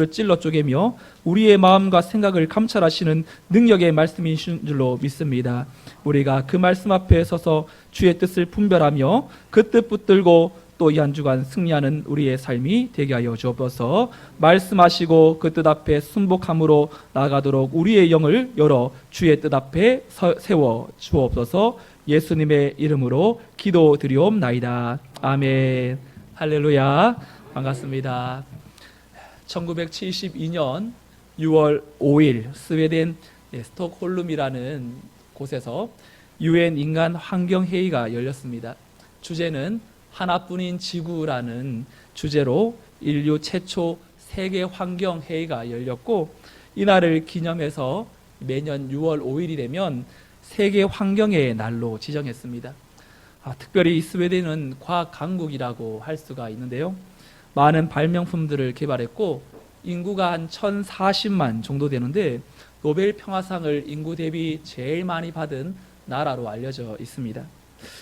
찔러 쪼개며 우리의 마음과 생각을 감찰하시는 능력의 말씀이신 줄로 믿습니다. 우리가 그 말씀 앞에 서서 주의 뜻을 분별하며 그 뜻 붙들고 또 이 한 주간 승리하는 우리의 삶이 되게 하여 주옵소서. 말씀하시고 그 뜻 앞에 순복함으로 나아가도록 우리의 영을 열어 주의 뜻 앞에 세워 주옵소서. 예수님의 이름으로 기도드리옵나이다. 아멘. 할렐루야. 반갑습니다. 1972년 6월 5일 스웨덴 스톡홀름이라는 곳에서 UN 인간 환경 회의가 열렸습니다. 주제는 하나뿐인 지구라는 주제로 인류 최초 세계 환경 회의가 열렸고, 이날을 기념해서 매년 6월 5일이 되면 세계 환경의 날로 지정했습니다. 특별히 스웨덴은 과학 강국이라고 할 수가 있는데요. 많은 발명품들을 개발했고 인구가 한 1040만 정도 되는데 노벨 평화상을 인구 대비 제일 많이 받은 나라로 알려져 있습니다.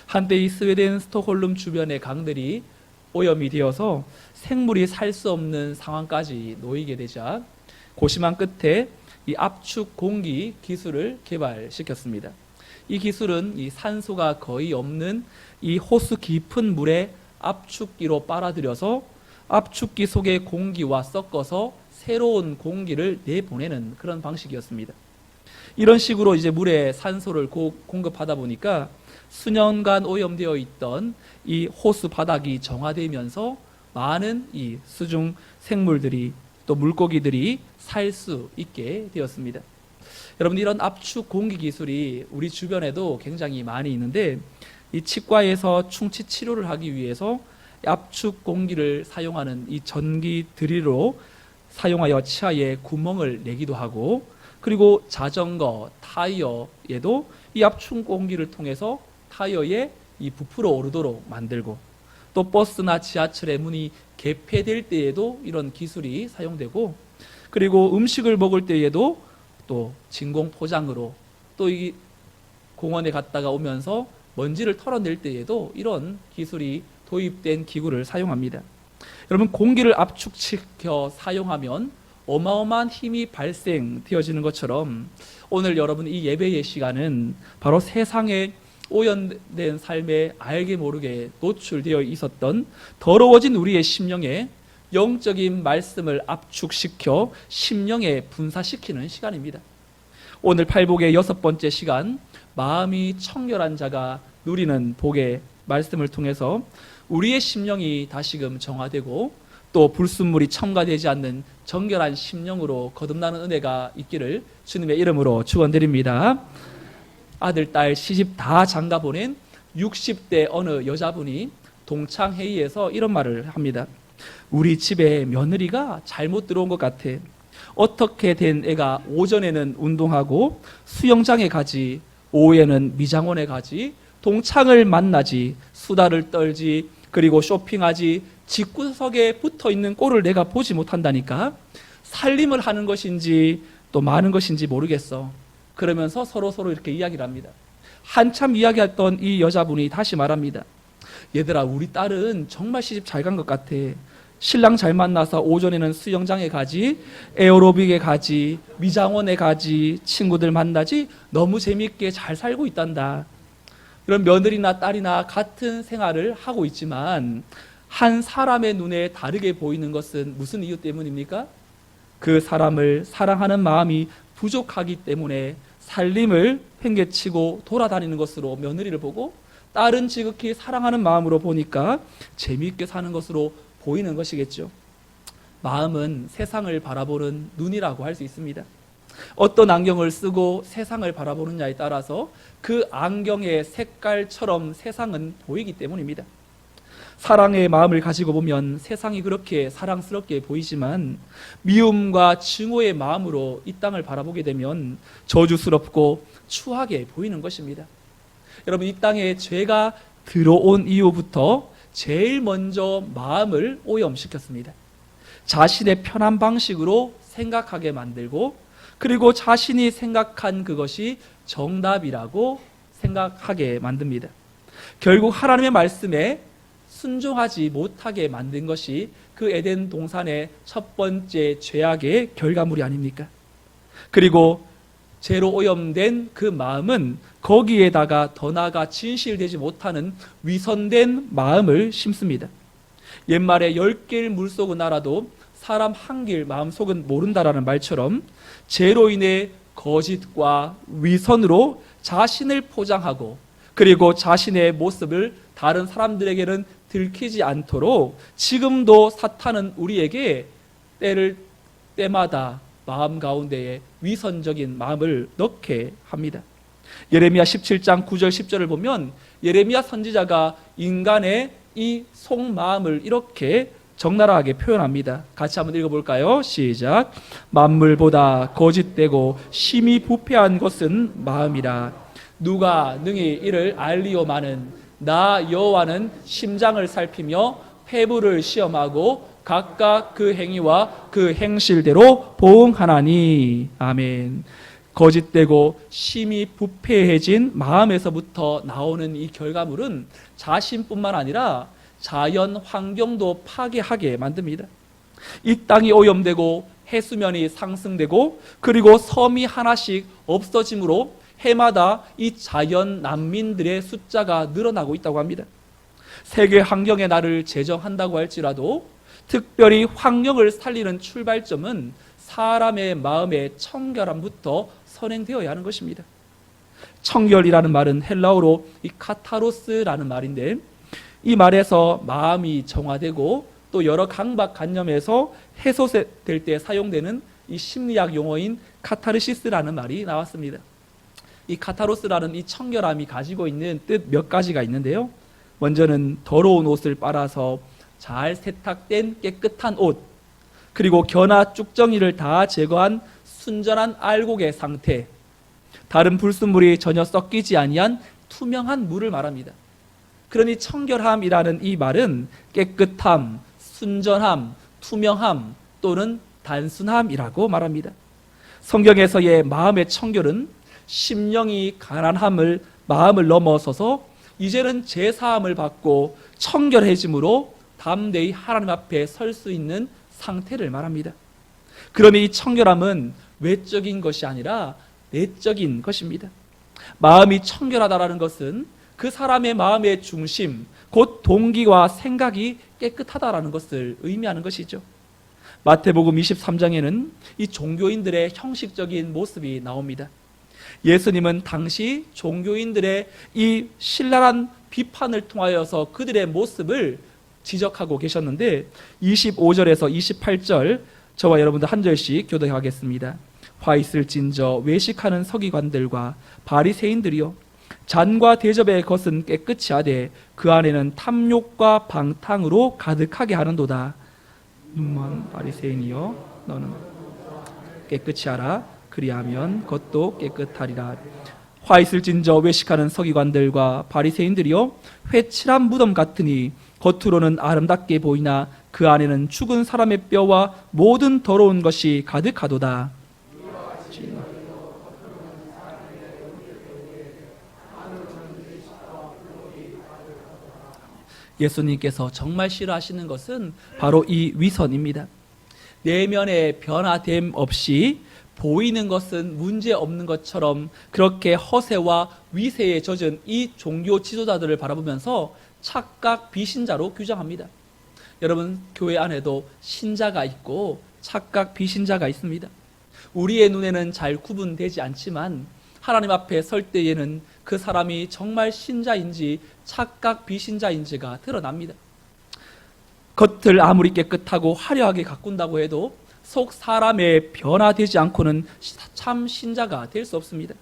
한때 이 스웨덴 스톡홀름 주변의 강들이 오염이 되어서 생물이 살 수 없는 상황까지 놓이게 되자 고심한 끝에 이 압축 공기 기술을 개발시켰습니다. 이 기술은 이 산소가 거의 없는 이 호수 깊은 물에 압축기로 빨아들여서 압축기 속의 공기와 섞어서 새로운 공기를 내보내는 그런 방식이었습니다. 이런 식으로 이제 물에 산소를 공급하다 보니까 수년간 오염되어 있던 이 호수 바닥이 정화되면서 많은 이 수중 생물들이 또 물고기들이 살 수 있게 되었습니다. 여러분, 이런 압축 공기 기술이 우리 주변에도 굉장히 많이 있는데, 이 치과에서 충치 치료를 하기 위해서 압축 공기를 사용하는 이 전기 드릴로 사용하여 치아에 구멍을 내기도 하고, 그리고 자전거 타이어에도 이 압축 공기를 통해서 타이어에 이 부풀어 오르도록 만들고, 또 버스나 지하철의 문이 개폐될 때에도 이런 기술이 사용되고, 그리고 음식을 먹을 때에도 또 진공 포장으로, 또 이 공원에 갔다가 오면서 먼지를 털어낼 때에도 이런 기술이 도입된 기구를 사용합니다. 여러분, 공기를 압축시켜 사용하면 어마어마한 힘이 발생되어지는 것처럼 오늘 여러분 이 예배의 시간은 바로 세상에 오염된 삶에 알게 모르게 노출되어 있었던 더러워진 우리의 심령에 영적인 말씀을 압축시켜 심령에 분사시키는 시간입니다. 오늘 팔복의 6번째 시간, 마음이 청결한 자가 누리는 복의 말씀을 통해서 우리의 심령이 다시금 정화되고 또 불순물이 첨가되지 않는 정결한 심령으로 거듭나는 은혜가 있기를 주님의 이름으로 축원드립니다. 아들, 딸, 시집 다 장가 보낸 60대 어느 여자분이 동창회의에서 이런 말을 합니다. 우리 집에 며느리가 잘못 들어온 것 같아. 어떻게 된 애가 오전에는 운동하고 수영장에 가지, 오후에는 미장원에 가지, 동창을 만나지, 수다를 떨지, 그리고 쇼핑하지, 집구석에 붙어있는 꼴을 내가 보지 못한다니까. 살림을 하는 것인지 또 많은 것인지 모르겠어. 그러면서 서로 이렇게 이야기를 합니다. 한참 이야기했던 이 여자분이 다시 말합니다. 얘들아, 우리 딸은 정말 시집 잘 간 것 같아. 신랑 잘 만나서 오전에는 수영장에 가지, 에어로빅에 가지, 미장원에 가지, 친구들 만나지, 너무 재밌게 잘 살고 있단다. 이런 며느리나 딸이나 같은 생활을 하고 있지만 한 사람의 눈에 다르게 보이는 것은 무슨 이유 때문입니까? 그 사람을 사랑하는 마음이 부족하기 때문에 살림을 팽개치고 돌아다니는 것으로 며느리를 보고, 딸은 지극히 사랑하는 마음으로 보니까 재미있게 사는 것으로 보이는 것이겠죠. 마음은 세상을 바라보는 눈이라고 할 수 있습니다. 어떤 안경을 쓰고 세상을 바라보느냐에 따라서 그 안경의 색깔처럼 세상은 보이기 때문입니다. 사랑의 마음을 가지고 보면 세상이 그렇게 사랑스럽게 보이지만 미움과 증오의 마음으로 이 땅을 바라보게 되면 저주스럽고 추하게 보이는 것입니다. 여러분, 이 땅에 죄가 들어온 이후부터 제일 먼저 마음을 오염시켰습니다. 자신의 편한 방식으로 생각하게 만들고, 그리고 자신이 생각한 그것이 정답이라고 생각하게 만듭니다. 결국 하나님의 말씀에 순종하지 못하게 만든 것이 그 에덴 동산의 첫 번째 죄악의 결과물이 아닙니까? 그리고 죄로 오염된 그 마음은 거기에다가 더 나아가 진실되지 못하는 위선된 마음을 심습니다. 옛말에 10길 물속은 알아도 사람 한 길 마음속은 모른다라는 말처럼 죄로 인해 거짓과 위선으로 자신을 포장하고 그리고 자신의 모습을 다른 사람들에게는 들키지 않도록 지금도 사탄은 우리에게 때마다 마음 가운데에 위선적인 마음을 넣게 합니다. 예레미야 17장 9절 10절을 보면 예레미야 선지자가 인간의 이 속마음을 이렇게 적나라하게 표현합니다. 같이 한번 읽어볼까요? 시작. 만물보다 거짓되고 심히 부패한 것은 마음이라. 누가 능히 이를 알리오마는 나 여호와는 심장을 살피며 폐부를 시험하고 각각 그 행위와 그 행실대로 보응하나니. 아멘. 거짓되고 심히 부패해진 마음에서부터 나오는 이 결과물은 자신뿐만 아니라 자연 환경도 파괴하게 만듭니다. 이 땅이 오염되고 해수면이 상승되고 그리고 섬이 하나씩 없어짐으로 해마다 이 자연 난민들의 숫자가 늘어나고 있다고 합니다. 세계 환경의 날을 제정한다고 할지라도 특별히 환경을 살리는 출발점은 사람의 마음의 청결함부터 선행되어야 하는 것입니다. 청결이라는 말은 헬라어로 이 카타로스라는 말인데 이 말에서 마음이 정화되고 또 여러 강박관념에서 해소될 때 사용되는 이 심리학 용어인 카타르시스라는 말이 나왔습니다. 이 카타로스라는 이 청결함이 가지고 있는 뜻 몇 가지가 있는데요. 먼저는 더러운 옷을 빨아서 잘 세탁된 깨끗한 옷, 그리고 겨나 쭉정이를 다 제거한 순전한 알곡의 상태, 다른 불순물이 전혀 섞이지 아니한 투명한 물을 말합니다. 그러니 청결함이라는 이 말은 깨끗함, 순전함, 투명함 또는 단순함이라고 말합니다. 성경에서의 마음의 청결은 심령이 가난함을 마음을 넘어서서 이제는 제사함을 받고 청결해짐으로 담대히 하나님 앞에 설 수 있는 상태를 말합니다. 그러니 이 청결함은 외적인 것이 아니라 내적인 것입니다. 마음이 청결하다라는 것은 그 사람의 마음의 중심, 곧 동기와 생각이 깨끗하다라는 것을 의미하는 것이죠. 마태복음 23장에는 이 종교인들의 형식적인 모습이 나옵니다. 예수님은 당시 종교인들의 이 신랄한 비판을 통하여서 그들의 모습을 지적하고 계셨는데 25절에서 28절 저와 여러분들 한 절씩 교독하겠습니다. 화 있을진저 외식하는 서기관들과 바리새인들이요 잔과 대접의 것은 깨끗이 하되 그 안에는 탐욕과 방탕으로 가득하게 하는도다. 눈먼 바리새인이여 너는 깨끗이 하라. 그리하면 그것도 깨끗하리라. 화 있을진저 외식하는 서기관들과 바리새인들이요 회칠한 무덤 같으니 겉으로는 아름답게 보이나 그 안에는 죽은 사람의 뼈와 모든 더러운 것이 가득하도다. 예수님께서 정말 싫어하시는 것은 바로 이 위선입니다. 내면의 변화됨 없이 보이는 것은 문제 없는 것처럼 그렇게 허세와 위세에 젖은 이 종교 지도자들을 바라보면서 착각 비신자로 규정합니다. 여러분, 교회 안에도 신자가 있고 착각 비신자가 있습니다. 우리의 눈에는 잘 구분되지 않지만 하나님 앞에 설 때에는 그 사람이 정말 신자인지 착각 비신자인지가 드러납니다. 겉을 아무리 깨끗하고 화려하게 가꾼다고 해도 속 사람의 변화되지 않고는 참 신자가 될 수 없습니다.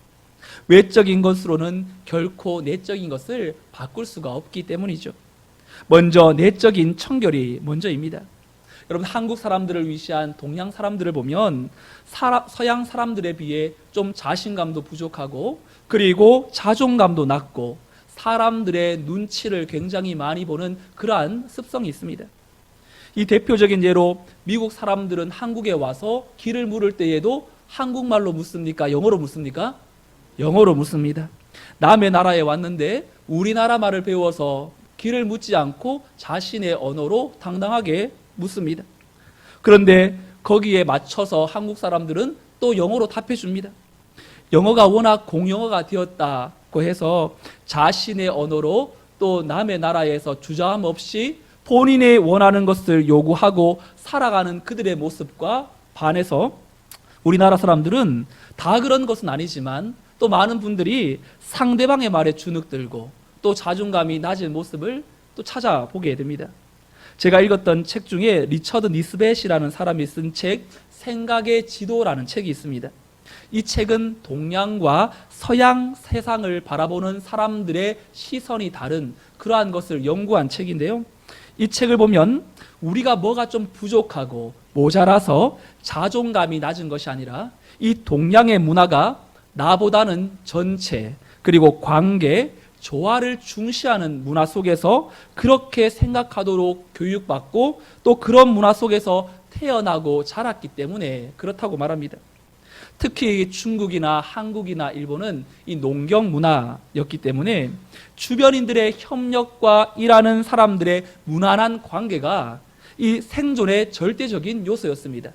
외적인 것으로는 결코 내적인 것을 바꿀 수가 없기 때문이죠. 먼저 내적인 청결이 먼저입니다. 여러분, 한국 사람들을 위시한 동양 사람들을 보면 서양 사람들에 비해 좀 자신감도 부족하고 그리고 자존감도 낮고 사람들의 눈치를 굉장히 많이 보는 그러한 습성이 있습니다. 이 대표적인 예로 미국 사람들은 한국에 와서 길을 물을 때에도 한국말로 묻습니까? 영어로 묻습니까? 영어로 묻습니다. 남의 나라에 왔는데 우리나라 말을 배워서 길을 묻지 않고 자신의 언어로 당당하게 묻습니다. 그런데 거기에 맞춰서 한국 사람들은 또 영어로 답해 줍니다. 영어가 워낙 공용어가 되었다고 해서 자신의 언어로 또 남의 나라에서 주저함 없이 본인이 원하는 것을 요구하고 살아가는 그들의 모습과 반해서 우리나라 사람들은 다 그런 것은 아니지만 또 많은 분들이 상대방의 말에 주눅들고 또 자존감이 낮은 모습을 또 찾아보게 됩니다. 제가 읽었던 책 중에 리처드 니스벳이라는 사람이 쓴 책 생각의 지도라는 책이 있습니다. 이 책은 동양과 서양 세상을 바라보는 사람들의 시선이 다른 그러한 것을 연구한 책인데요. 이 책을 보면 우리가 뭐가 좀 부족하고 모자라서 자존감이 낮은 것이 아니라 이 동양의 문화가 나보다는 전체 그리고 관계, 조화를 중시하는 문화 속에서 그렇게 생각하도록 교육받고 또 그런 문화 속에서 태어나고 자랐기 때문에 그렇다고 말합니다. 특히 중국이나 한국이나 일본은 이 농경 문화였기 때문에 주변인들의 협력과 일하는 사람들의 무난한 관계가 이 생존의 절대적인 요소였습니다.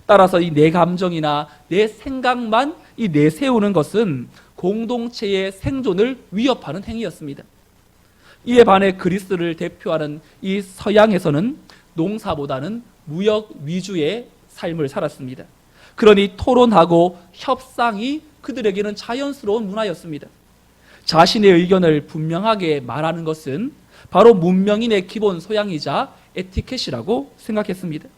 따라서 이 내 감정이나 내 생각만 이 내세우는 것은 공동체의 생존을 위협하는 행위였습니다. 이에 반해 그리스를 대표하는 이 서양에서는 농사보다는 무역 위주의 삶을 살았습니다. 그러니 토론하고 협상이 그들에게는 자연스러운 문화였습니다. 자신의 의견을 분명하게 말하는 것은 바로 문명인의 기본 소양이자 에티켓이라고 생각했습니다.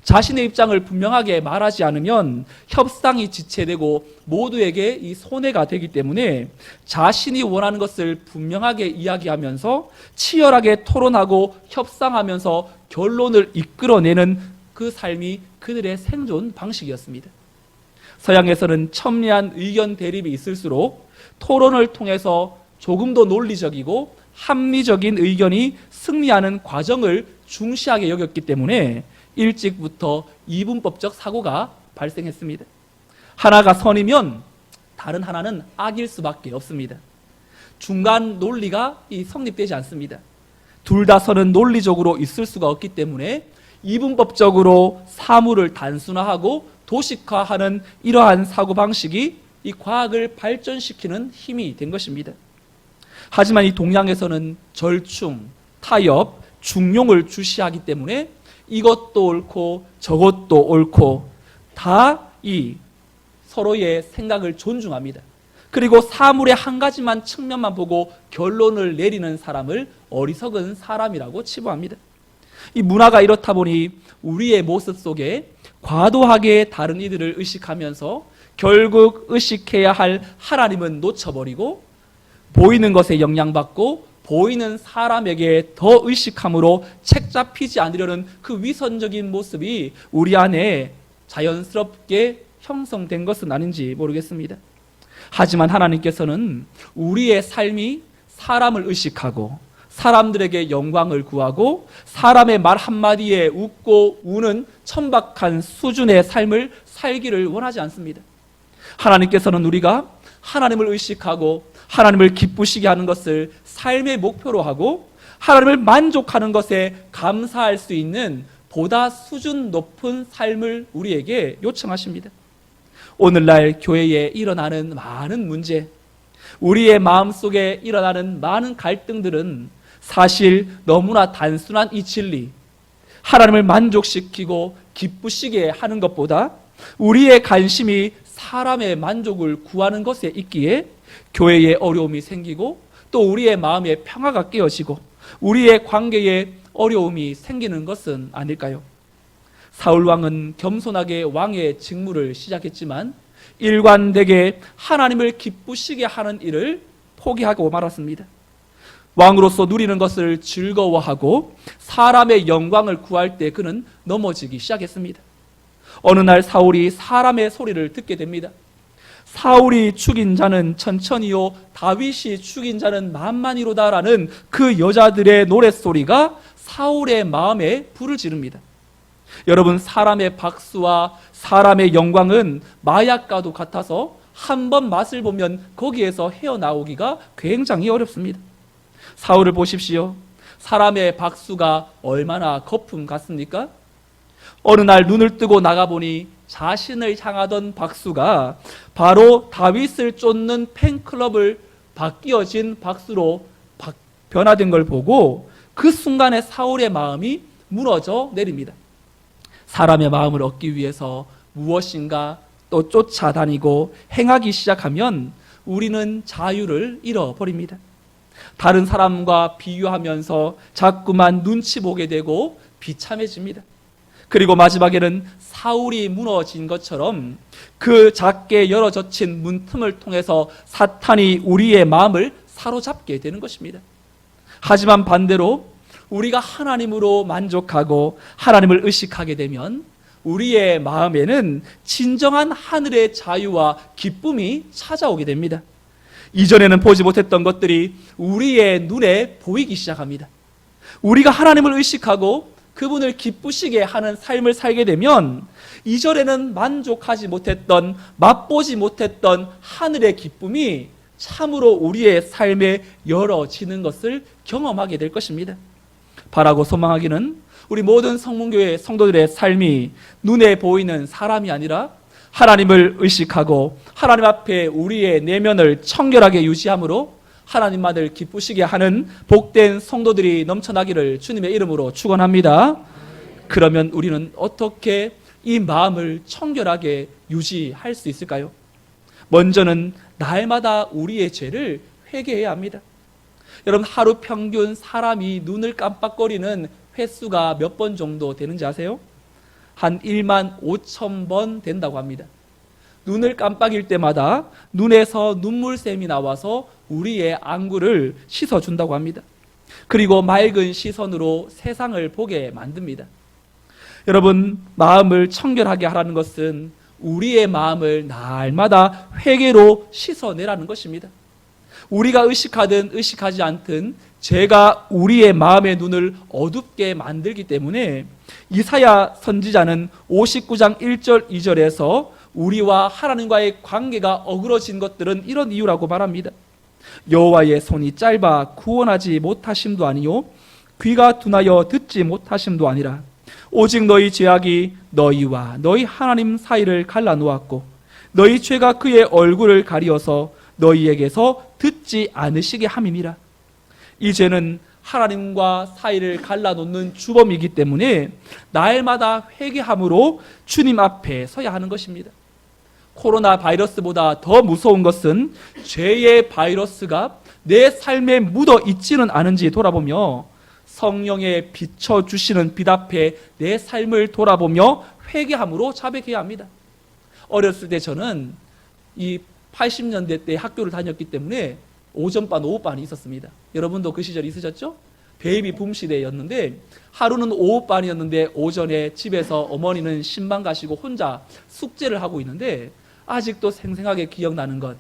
자신의 입장을 분명하게 말하지 않으면 협상이 지체되고 모두에게 이 손해가 되기 때문에 자신이 원하는 것을 분명하게 이야기하면서 치열하게 토론하고 협상하면서 결론을 이끌어내는 그 삶이 그들의 생존 방식이었습니다. 서양에서는 첨예한 의견 대립이 있을수록 토론을 통해서 조금 더 논리적이고 합리적인 의견이 승리하는 과정을 중시하게 여겼기 때문에 일찍부터 이분법적 사고가 발생했습니다. 하나가 선이면 다른 하나는 악일 수밖에 없습니다. 중간 논리가 성립되지 않습니다. 둘 다 선은 논리적으로 있을 수가 없기 때문에 이분법적으로 사물을 단순화하고 도식화하는 이러한 사고방식이 이 과학을 발전시키는 힘이 된 것입니다. 하지만 이 동양에서는 절충, 타협, 중용을 주시하기 때문에 이것도 옳고 저것도 옳고 다 이 서로의 생각을 존중합니다. 그리고 사물의 한 가지만 측면만 보고 결론을 내리는 사람을 어리석은 사람이라고 치부합니다. 이 문화가 이렇다 보니 우리의 모습 속에 과도하게 다른 이들을 의식하면서 결국 의식해야 할 하나님은 놓쳐버리고 보이는 것에 영향받고 보이는 사람에게 더 의식함으로 책 잡히지 않으려는 그 위선적인 모습이 우리 안에 자연스럽게 형성된 것은 아닌지 모르겠습니다. 하지만 하나님께서는 우리의 삶이 사람을 의식하고 사람들에게 영광을 구하고 사람의 말 한마디에 웃고 우는 천박한 수준의 삶을 살기를 원하지 않습니다. 하나님께서는 우리가 하나님을 의식하고 하나님을 기쁘시게 하는 것을 삶의 목표로 하고 하나님을 만족하는 것에 감사할 수 있는 보다 수준 높은 삶을 우리에게 요청하십니다. 오늘날 교회에 일어나는 많은 문제, 우리의 마음속에 일어나는 많은 갈등들은 사실 너무나 단순한 이 진리, 하나님을 만족시키고 기쁘시게 하는 것보다 우리의 관심이 사람의 만족을 구하는 것에 있기에 교회에 어려움이 생기고 또 우리의 마음에 평화가 깨어지고 우리의 관계에 어려움이 생기는 것은 아닐까요? 사울왕은 겸손하게 왕의 직무를 시작했지만 일관되게 하나님을 기쁘시게 하는 일을 포기하고 말았습니다. 왕으로서 누리는 것을 즐거워하고 사람의 영광을 구할 때 그는 넘어지기 시작했습니다. 어느 날 사울이 사람의 소리를 듣게 됩니다. 사울이 죽인 자는 천천히요 다윗이 죽인 자는 만만이로다라는 그 여자들의 노랫소리가 사울의 마음에 불을 지릅니다. 여러분, 사람의 박수와 사람의 영광은 마약과도 같아서 한 번 맛을 보면 거기에서 헤어나오기가 굉장히 어렵습니다. 사울을 보십시오. 사람의 박수가 얼마나 거품 같습니까? 어느 날 눈을 뜨고 나가보니 자신을 향하던 박수가 바로 다윗을 쫓는 팬클럽을 바뀌어진 박수로 변화된 걸 보고 그 순간에 사울의 마음이 무너져 내립니다. 사람의 마음을 얻기 위해서 무엇인가 또 쫓아다니고 행하기 시작하면 우리는 자유를 잃어버립니다. 다른 사람과 비교하면서 자꾸만 눈치 보게 되고 비참해집니다. 그리고 마지막에는 사울이 무너진 것처럼 그 작게 열어젖힌 문틈을 통해서 사탄이 우리의 마음을 사로잡게 되는 것입니다. 하지만 반대로 우리가 하나님으로 만족하고 하나님을 의식하게 되면 우리의 마음에는 진정한 하늘의 자유와 기쁨이 찾아오게 됩니다. 이전에는 보지 못했던 것들이 우리의 눈에 보이기 시작합니다. 우리가 하나님을 의식하고 그분을 기쁘시게 하는 삶을 살게 되면 이전에는 만족하지 못했던, 맛보지 못했던 하늘의 기쁨이 참으로 우리의 삶에 열어지는 것을 경험하게 될 것입니다. 바라고 소망하기는 우리 모든 성문교회 성도들의 삶이 눈에 보이는 사람이 아니라 하나님을 의식하고 하나님 앞에 우리의 내면을 청결하게 유지함으로 하나님만을 기쁘시게 하는 복된 성도들이 넘쳐나기를 주님의 이름으로 축원합니다. 그러면 우리는 어떻게 이 마음을 청결하게 유지할 수 있을까요? 먼저는 날마다 우리의 죄를 회개해야 합니다. 여러분, 하루 평균 사람이 눈을 깜빡거리는 횟수가 몇 번 정도 되는지 아세요? 한 1만 5천 번 된다고 합니다. 눈을 깜빡일 때마다 눈에서 눈물샘이 나와서 우리의 안구를 씻어준다고 합니다. 그리고 맑은 시선으로 세상을 보게 만듭니다. 여러분, 마음을 청결하게 하라는 것은 우리의 마음을 날마다 회개로 씻어내라는 것입니다. 우리가 의식하든 의식하지 않든 죄가 우리의 마음의 눈을 어둡게 만들기 때문에 이사야 선지자는 59장 1절 2절에서 우리와 하나님과의 관계가 어그러진 것들은 이런 이유라고 말합니다. 여호와의 손이 짧아 구원하지 못하심도 아니요 귀가 둔하여 듣지 못하심도 아니라 오직 너희 죄악이 너희와 너희 하나님 사이를 갈라놓았고 너희 죄가 그의 얼굴을 가리어서 너희에게서 듣지 않으시게 함이니라. 이 죄는 하나님과 사이를 갈라놓는 주범이기 때문에 날마다 회개함으로 주님 앞에 서야 하는 것입니다. 코로나 바이러스보다 더 무서운 것은 죄의 바이러스가 내 삶에 묻어 있지는 않은지 돌아보며 성령의 비춰주시는 빛 앞에 내 삶을 돌아보며 회개함으로 자백해야 합니다. 어렸을 때 저는 이 80년대 때 학교를 다녔기 때문에 오전반, 오후반이 있었습니다. 여러분도 그 시절 있으셨죠? 베이비 붐 시대였는데 하루는 오후반이었는데 오전에 집에서 어머니는 신방 가시고 혼자 숙제를 하고 있는데 아직도 생생하게 기억나는 것,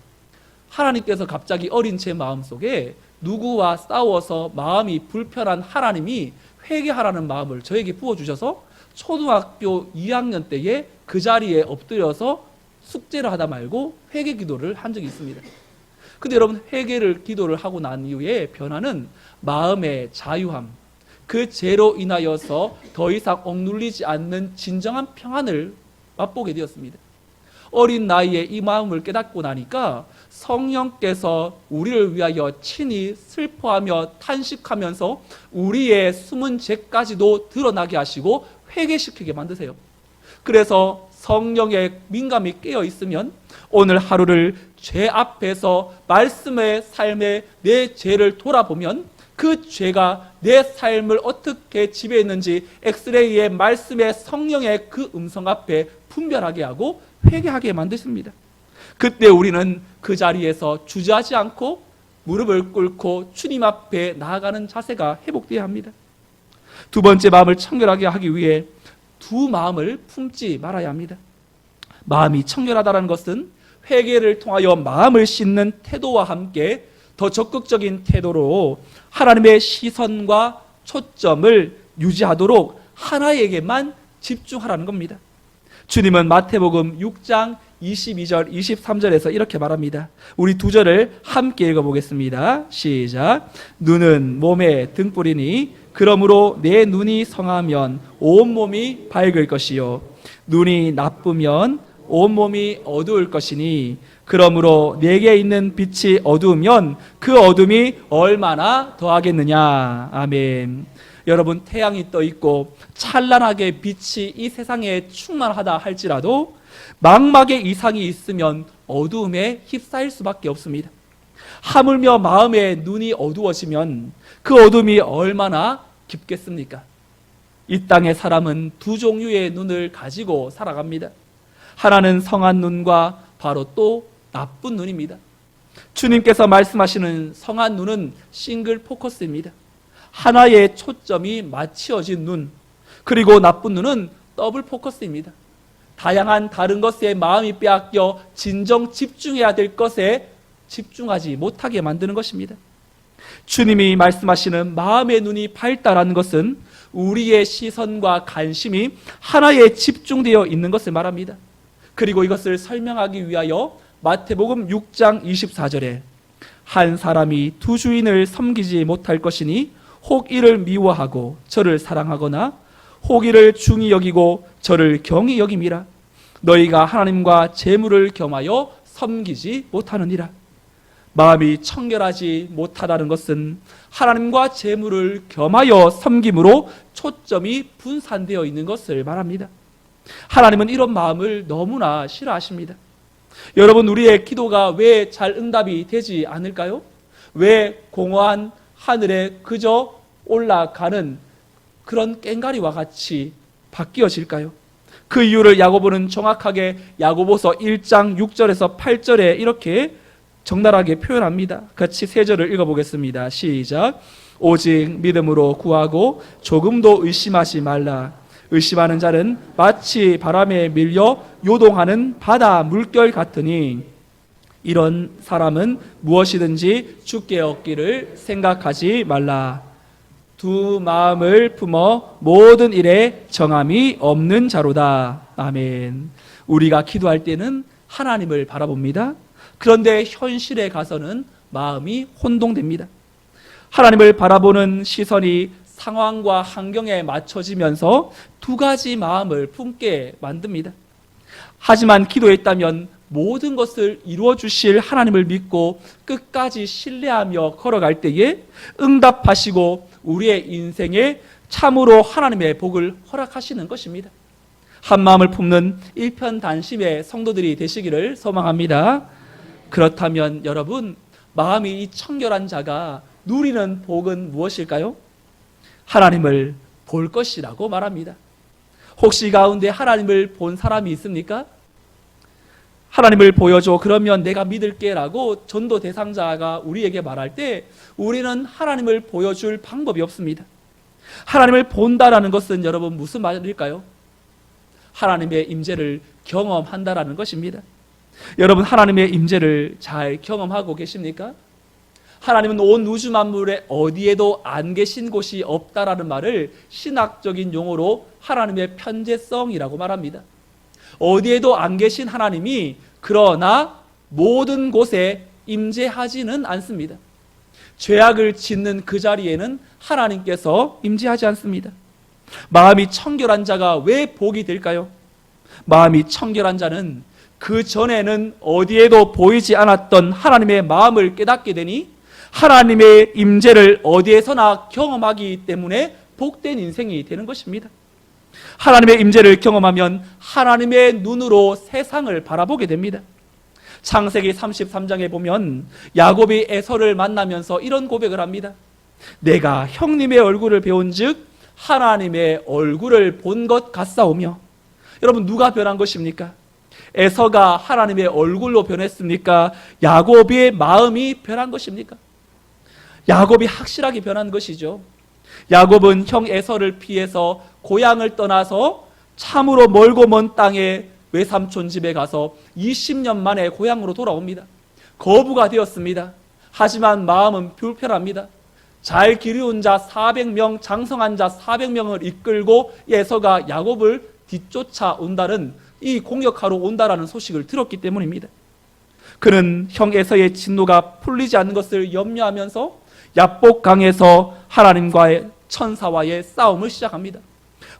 하나님께서 갑자기 어린 제 마음속에 누구와 싸워서 마음이 불편한 하나님이 회개하라는 마음을 저에게 부어주셔서 초등학교 2학년 때에 그 자리에 엎드려서 숙제를 하다 말고 회개 기도를 한 적이 있습니다. 근데 여러분, 회개를 기도를 하고 난 이후에 변화는 마음의 자유함, 그 죄로 인하여서 더 이상 억눌리지 않는 진정한 평안을 맛보게 되었습니다. 어린 나이에 이 마음을 깨닫고 나니까 성령께서 우리를 위하여 친히 슬퍼하며 탄식하면서 우리의 숨은 죄까지도 드러나게 하시고 회개시키게 만드세요. 그래서 성령의 민감이 깨어 있으면 오늘 하루를 죄 앞에서 말씀의 삶에 내 죄를 돌아보면 그 죄가 내 삶을 어떻게 지배했는지 엑스레이의 말씀의 성령의 그 음성 앞에 분별하게 하고 회개하게 만드십니다. 그때 우리는 그 자리에서 주저하지 않고 무릎을 꿇고 주님 앞에 나아가는 자세가 회복되어야 합니다. 두 번째, 마음을 청결하게 하기 위해 두 마음을 품지 말아야 합니다. 마음이 청결하다는 것은 회개를 통하여 마음을 씻는 태도와 함께 더 적극적인 태도로 하나님의 시선과 초점을 유지하도록 하나에게만 집중하라는 겁니다. 주님은 마태복음 6장 22절, 23절에서 이렇게 말합니다. 우리 두 절을 함께 읽어보겠습니다. 시작. 눈은 몸의 등불이니 그러므로 내 눈이 성하면 온몸이 밝을 것이요 눈이 나쁘면 온몸이 어두울 것이니 그러므로 내게 있는 빛이 어두우면 그 어둠이 얼마나 더하겠느냐. 아멘. 여러분, 태양이 떠 있고 찬란하게 빛이 이 세상에 충만하다 할지라도 망막의 이상이 있으면 어두움에 휩싸일 수밖에 없습니다. 하물며 마음의 눈이 어두워지면 그 어둠이 얼마나 깊겠습니까? 이 땅의 사람은 두 종류의 눈을 가지고 살아갑니다. 하나는 성한 눈과 바로 또 나쁜 눈입니다. 주님께서 말씀하시는 성한 눈은 싱글 포커스입니다. 하나의 초점이 맞추어진 눈. 그리고 나쁜 눈은 더블 포커스입니다. 다양한 다른 것에 마음이 빼앗겨 진정 집중해야 될 것에 집중하지 못하게 만드는 것입니다. 주님이 말씀하시는 마음의 눈이 밝다라는 것은 우리의 시선과 관심이 하나에 집중되어 있는 것을 말합니다. 그리고 이것을 설명하기 위하여 마태복음 6장 24절에 한 사람이 두 주인을 섬기지 못할 것이니 혹 이를 미워하고 저를 사랑하거나 혹 이를 중히 여기고 저를 경히 여김이라. 너희가 하나님과 재물을 겸하여 섬기지 못하느니라. 마음이 청결하지 못하다는 것은 하나님과 재물을 겸하여 섬김으로 초점이 분산되어 있는 것을 말합니다. 하나님은 이런 마음을 너무나 싫어하십니다. 여러분, 우리의 기도가 왜 잘 응답이 되지 않을까요? 왜 공허한 하늘에 그저 올라가는 그런 꽹가리와 같이 바뀌어질까요? 그 이유를 야고보는 정확하게 야고보서 1장 6절에서 8절에 이렇게 적나라하게 표현합니다. 같이 세 절을 읽어보겠습니다. 시작. 오직 믿음으로 구하고 조금도 의심하지 말라. 의심하는 자는 마치 바람에 밀려 요동하는 바다 물결 같으니 이런 사람은 무엇이든지 주께 얻기를 생각하지 말라. 두 마음을 품어 모든 일에 정함이 없는 자로다. 아멘. 우리가 기도할 때는 하나님을 바라봅니다. 그런데 현실에 가서는 마음이 혼동됩니다. 하나님을 바라보는 시선이 상황과 환경에 맞춰지면서 두 가지 마음을 품게 만듭니다. 하지만 기도했다면 모든 것을 이루어 주실 하나님을 믿고 끝까지 신뢰하며 걸어갈 때에 응답하시고 우리의 인생에 참으로 하나님의 복을 허락하시는 것입니다. 한 마음을 품는 일편단심의 성도들이 되시기를 소망합니다. 그렇다면 여러분, 마음이 이 청결한 자가 누리는 복은 무엇일까요? 하나님을 볼 것이라고 말합니다. 혹시 가운데 하나님을 본 사람이 있습니까? 하나님을 보여줘, 그러면 내가 믿을게 라고 전도 대상자가 우리에게 말할 때 우리는 하나님을 보여줄 방법이 없습니다. 하나님을 본다라는 것은 여러분 무슨 말일까요? 하나님의 임재를 경험한다라는 것입니다. 여러분, 하나님의 임재를 잘 경험하고 계십니까? 하나님은 온 우주 만물에 어디에도 안 계신 곳이 없다라는 말을 신학적인 용어로 하나님의 편재성이라고 말합니다. 어디에도 안 계신 하나님이 그러나 모든 곳에 임재하지는 않습니다. 죄악을 짓는 그 자리에는 하나님께서 임재하지 않습니다. 마음이 청결한 자가 왜 복이 될까요? 마음이 청결한 자는 그 전에는 어디에도 보이지 않았던 하나님의 마음을 깨닫게 되니 하나님의 임재를 어디에서나 경험하기 때문에 복된 인생이 되는 것입니다. 하나님의 임재를 경험하면 하나님의 눈으로 세상을 바라보게 됩니다. 창세기 33장에 보면 야곱이 에서를 만나면서 이런 고백을 합니다. 내가 형님의 얼굴을 배운즉 하나님의 얼굴을 본 것 같사오며. 여러분, 누가 변한 것입니까? 에서가 하나님의 얼굴로 변했습니까? 야곱의 마음이 변한 것입니까? 야곱이 확실하게 변한 것이죠. 야곱은 형 에서를 피해서 고향을 떠나서 참으로 멀고 먼 땅에 외삼촌 집에 가서 20년 만에 고향으로 돌아옵니다. 거부가 되었습니다. 하지만 마음은 불편합니다. 잘 기르운 자 400명, 장성한 자 400명을 이끌고 에서가 야곱을 뒤쫓아 온다는 이 공격하러 온다라는 소식을 들었기 때문입니다. 그는 형 에서의 진노가 풀리지 않는 것을 염려하면서 야복강에서 하나님과의 천사와의 싸움을 시작합니다.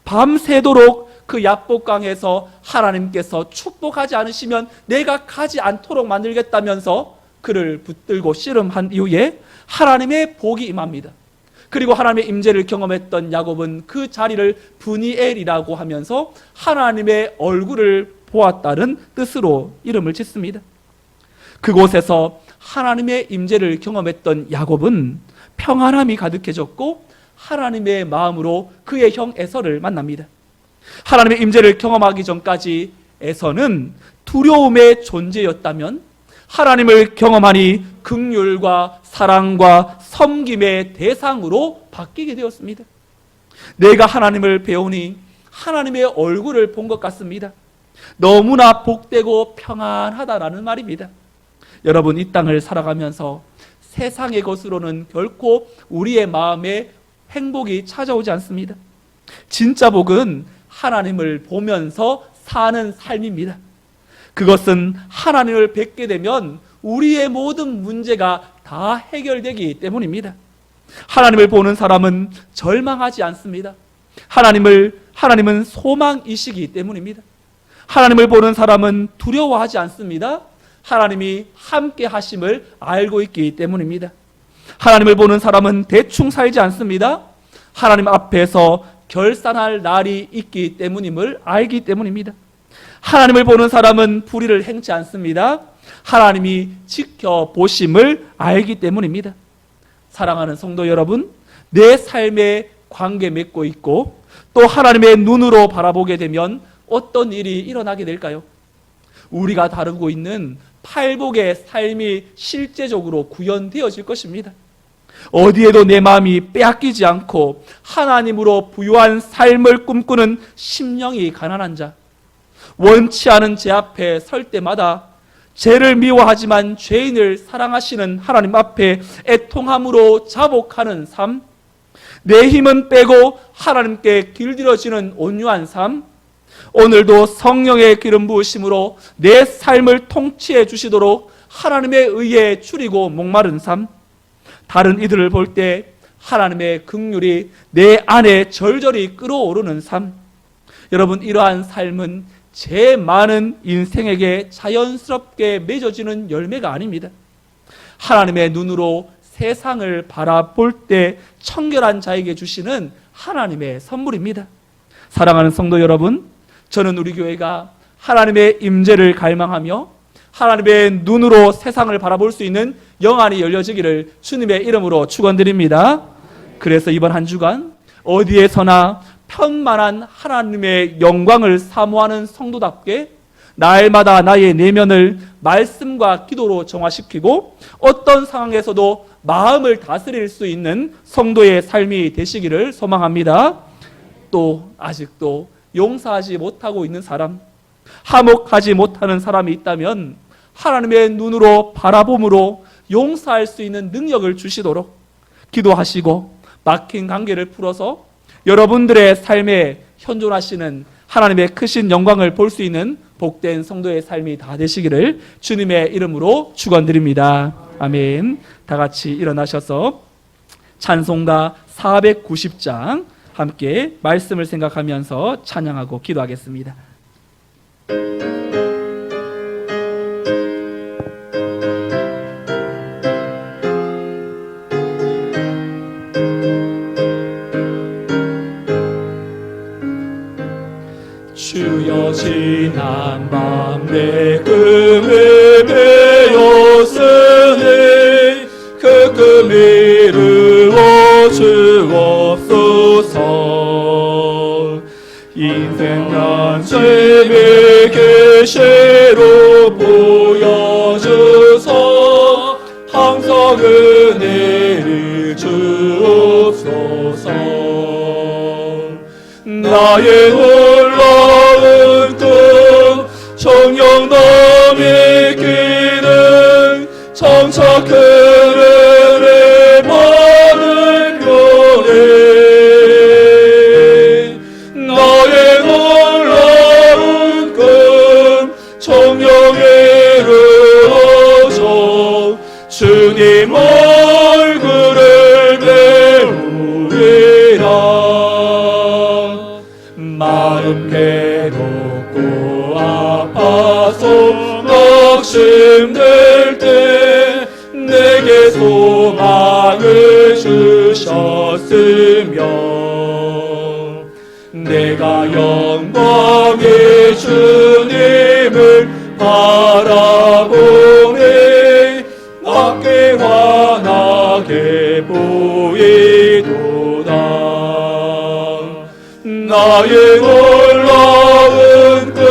밤새도록 그 야복강에서 하나님께서 축복하지 않으시면 내가 가지 않도록 만들겠다면서 그를 붙들고 씨름한 이후에 하나님의 복이 임합니다. 그리고 하나님의 임재를 경험했던 야곱은 그 자리를 브니엘이라고 하면서 하나님의 얼굴을 보았다는 뜻으로 이름을 짓습니다. 그곳에서 하나님의 임재를 경험했던 야곱은 평안함이 가득해졌고 하나님의 마음으로 그의 형 에서를 만납니다. 하나님의 임재를 경험하기 전까지 에서는 두려움의 존재였다면 하나님을 경험하니 긍휼과 사랑과 섬김의 대상으로 바뀌게 되었습니다. 내가 하나님을 배우니 하나님의 얼굴을 본 것 같습니다. 너무나 복되고 평안하다라는 말입니다. 여러분, 이 땅을 살아가면서 세상의 것으로는 결코 우리의 마음에 행복이 찾아오지 않습니다. 진짜 복은 하나님을 보면서 사는 삶입니다. 그것은 하나님을 뵙게 되면 우리의 모든 문제가 다 해결되기 때문입니다. 하나님을 보는 사람은 절망하지 않습니다. 하나님은 소망이시기 때문입니다. 하나님을 보는 사람은 두려워하지 않습니다. 하나님이 함께 하심을 알고 있기 때문입니다. 하나님을 보는 사람은 대충 살지 않습니다. 하나님 앞에서 결산할 날이 있기 때문임을 알기 때문입니다. 하나님을 보는 사람은 불의를 행치 않습니다. 하나님이 지켜보심을 알기 때문입니다. 사랑하는 성도 여러분, 내 삶에 관계 맺고 있고 또 하나님의 눈으로 바라보게 되면 어떤 일이 일어나게 될까요? 우리가 다루고 있는 팔복의 삶이 실제적으로 구현되어질 것입니다. 어디에도 내 마음이 빼앗기지 않고 하나님으로 부유한 삶을 꿈꾸는 심령이 가난한 자, 원치 않은 죄 앞에 설 때마다 죄를 미워하지만 죄인을 사랑하시는 하나님 앞에 애통함으로 자복하는 삶, 내 힘은 빼고 하나님께 길들여지는 온유한 삶, 오늘도 성령의 기름 부으심으로 내 삶을 통치해 주시도록 하나님의 의에 줄이고 목마른 삶, 다른 이들을 볼 때 하나님의 긍휼이 내 안에 절절히 끓어오르는 삶. 여러분, 이러한 삶은 제 많은 인생에게 자연스럽게 맺어지는 열매가 아닙니다. 하나님의 눈으로 세상을 바라볼 때 청결한 자에게 주시는 하나님의 선물입니다. 사랑하는 성도 여러분, 저는 우리 교회가 하나님의 임재를 갈망하며 하나님의 눈으로 세상을 바라볼 수 있는 영안이 열려지기를 주님의 이름으로 축원드립니다. 그래서 이번 한 주간 어디에서나 편만한 하나님의 영광을 사모하는 성도답게 날마다 나의 내면을 말씀과 기도로 정화시키고 어떤 상황에서도 마음을 다스릴 수 있는 성도의 삶이 되시기를 소망합니다. 또 아직도 용서하지 못하고 있는 사람, 화목하지 못하는 사람이 있다면 하나님의 눈으로 바라봄으로 용서할 수 있는 능력을 주시도록 기도하시고 막힌 관계를 풀어서 여러분들의 삶에 현존하시는 하나님의 크신 영광을 볼 수 있는 복된 성도의 삶이 다 되시기를 주님의 이름으로 축원드립니다. 아멘. 다 같이 일어나셔서 찬송가 490장 함께 말씀을 생각하면서 찬양하고 기도하겠습니다. 주여 지난 밤 내 꿈을 베었으니 그 꿈 이루어 주옵소서. 인생 난심이 계시로 보여주소. 항상 은혜를 주옵소서. 나의 놀라운 꿈 정녕 넘기는 정착 그늘에 받은 교회. 나의 놀라운 꿈 외롭고 아파서 낙심될 때 내게 소망을 주셨으며 내가 영광의 주님을 바라보니 낮게 환하게 보이도다. 나의 놀라운 꿈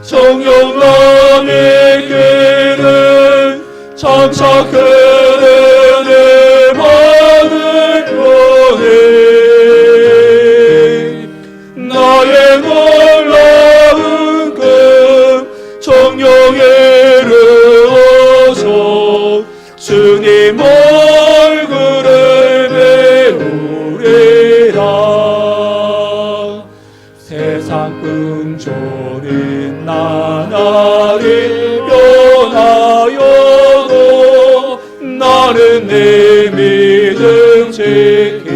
정령남의 길은 장차 그대를 받을 거네. 나의 놀라운 꿈 정령에 이르러서 주님 얼굴을 배우리라. 세상 풍조는 나날이 변하여도 나는 내 믿음 지키리니.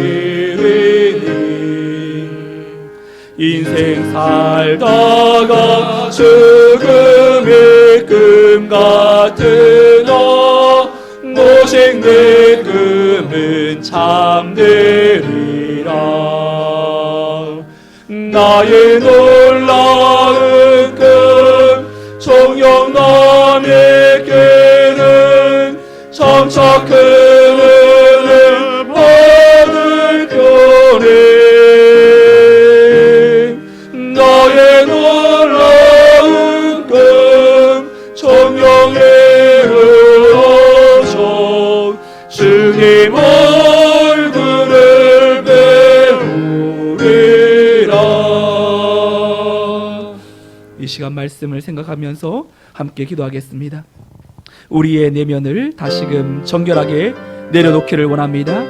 인생 살다가 죽음의 꿈 같으나 오직 내 꿈은 참되리라. 나의 놀라운 꿈 정령남에게는 장차 그를 받을 거네. 나의 놀라운 꿈 정령에 이르러서 주님 얼굴을 배우리라. 이 시간 말씀을 생각하면서 함께 기도하겠습니다. 우리의 내면을 다시금 정결하게 내려놓기를 원합니다.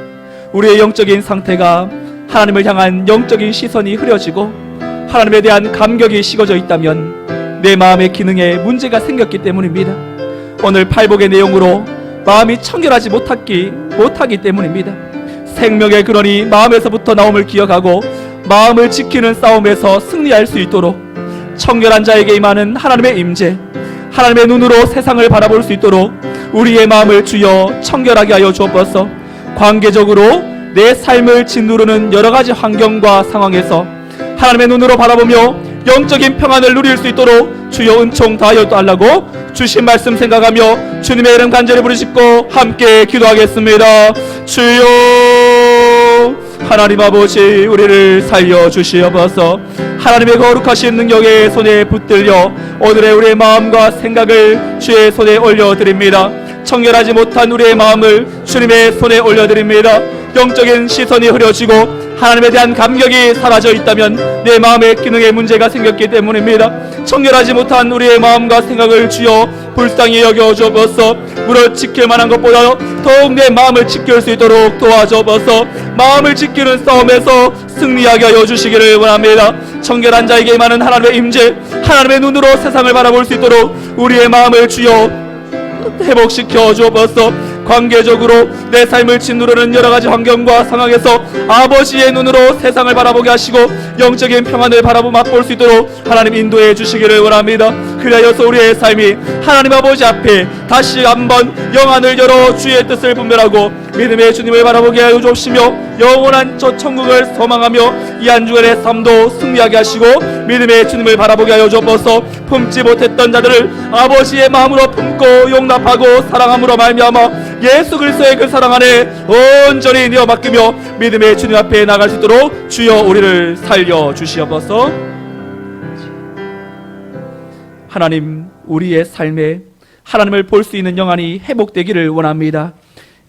우리의 영적인 상태가 하나님을 향한 영적인 시선이 흐려지고 하나님에 대한 감격이 식어져 있다면 내 마음의 기능에 문제가 생겼기 때문입니다. 오늘 팔복의 내용으로 마음이 청결하지 못하기 때문입니다. 생명의 근원이 마음에서부터 나옴을 기억하고 마음을 지키는 싸움에서 승리할 수 있도록 청결한 자에게 임하는 하나님의 임재, 하나님의 눈으로 세상을 바라볼 수 있도록 우리의 마음을 주여 청결하게 하여 주옵소서. 관계적으로 내 삶을 짓누르는 여러 가지 환경과 상황에서 하나님의 눈으로 바라보며 영적인 평안을 누릴 수 있도록 주여 은총 다하여 달라고 주신 말씀 생각하며 주님의 이름 간절히 부르짖고 함께 기도하겠습니다. 주여 하나님 아버지, 우리를 살려주시옵소서. 하나님의 거룩하신 능력의 손에 붙들려 오늘의 우리의 마음과 생각을 주의 손에 올려드립니다. 청결하지 못한 우리의 마음을 주님의 손에 올려드립니다. 영적인 시선이 흐려지고 하나님에 대한 감격이 사라져 있다면 내 마음의 기능에 문제가 생겼기 때문입니다. 청결하지 못한 우리의 마음과 생각을 주여 불쌍히 여겨 주옵소서. 물어 지킬 만한 것보다 더욱 내 마음을 지킬 수 있도록 도와주옵소서. 마음을 지키는 싸움에서 승리하게 하여 주시기를 원합니다. 청결한 자에게 임하는 하나님의 임재, 하나님의 눈으로 세상을 바라볼 수 있도록 우리의 마음을 주여 회복시켜 주옵소서. 관계적으로 내 삶을 짓누르는 여러 가지 환경과 상황에서 아버지의 눈으로 세상을 바라보게 하시고 영적인 평안을 맛볼 수 있도록 하나님 인도해 주시기를 원합니다. 그리하여서 우리의 삶이 하나님 아버지 앞에 다시 한번 영안을 열어 주의 뜻을 분별하고 믿음의 주님을 바라보게 하여 주옵시며 영원한 저 천국을 소망하며 이 한 주간의 삶도 승리하게 하시고 믿음의 주님을 바라보게 하여 주옵소서. 품지 못했던 자들을 아버지의 마음으로 품고 용납하고 사랑함으로 말미암아 예수 그리스도의 그 사랑 안에 온전히 내어 맡기며 믿음의 주님 앞에 나갈 수 있도록 주여 우리를 살려 주시옵소서. 하나님, 우리의 삶에 하나님을 볼 수 있는 영안이 회복되기를 원합니다.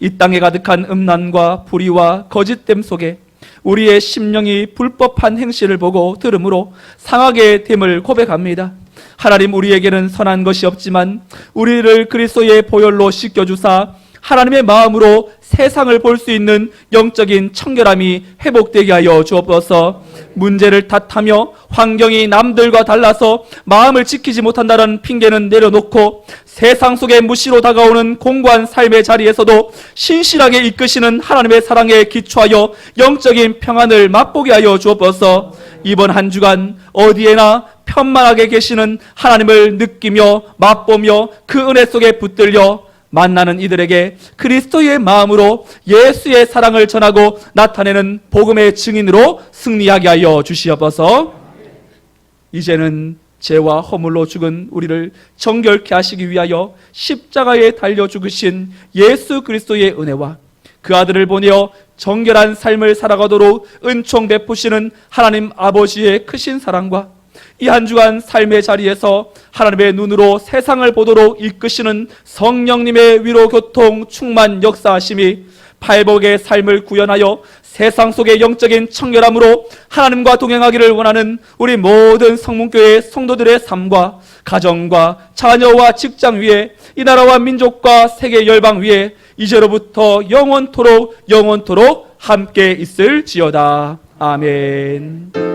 이 땅에 가득한 음란과 불의와 거짓됨 속에 우리의 심령이 불법한 행실을 보고 들음으로 상하게 됨을 고백합니다. 하나님, 우리에게는 선한 것이 없지만 우리를 그리스도의 보혈로 씻겨주사 하나님의 마음으로 세상을 볼 수 있는 영적인 청결함이 회복되게 하여 주옵소서. 문제를 탓하며 환경이 남들과 달라서 마음을 지키지 못한다는 핑계는 내려놓고 세상 속에 무시로 다가오는 공고한 삶의 자리에서도 신실하게 이끄시는 하나님의 사랑에 기초하여 영적인 평안을 맛보게 하여 주옵소서. 이번 한 주간 어디에나 편만하게 계시는 하나님을 느끼며 맛보며 그 은혜 속에 붙들려 만나는 이들에게 그리스도의 마음으로 예수의 사랑을 전하고 나타내는 복음의 증인으로 승리하게 하여 주시옵소서. 이제는 죄와 허물로 죽은 우리를 정결케 하시기 위하여 십자가에 달려 죽으신 예수 그리스도의 은혜와 그 아들을 보내어 정결한 삶을 살아가도록 은총 베푸시는 하나님 아버지의 크신 사랑과 이 한 주간 삶의 자리에서 하나님의 눈으로 세상을 보도록 이끄시는 성령님의 위로 교통 충만 역사하심이 팔복의 삶을 구현하여 세상 속의 영적인 청결함으로 하나님과 동행하기를 원하는 우리 모든 성문교회 성도들의 삶과 가정과 자녀와 직장 위에 이 나라와 민족과 세계 열방 위에 이제로부터 영원토록 함께 있을지어다. 아멘.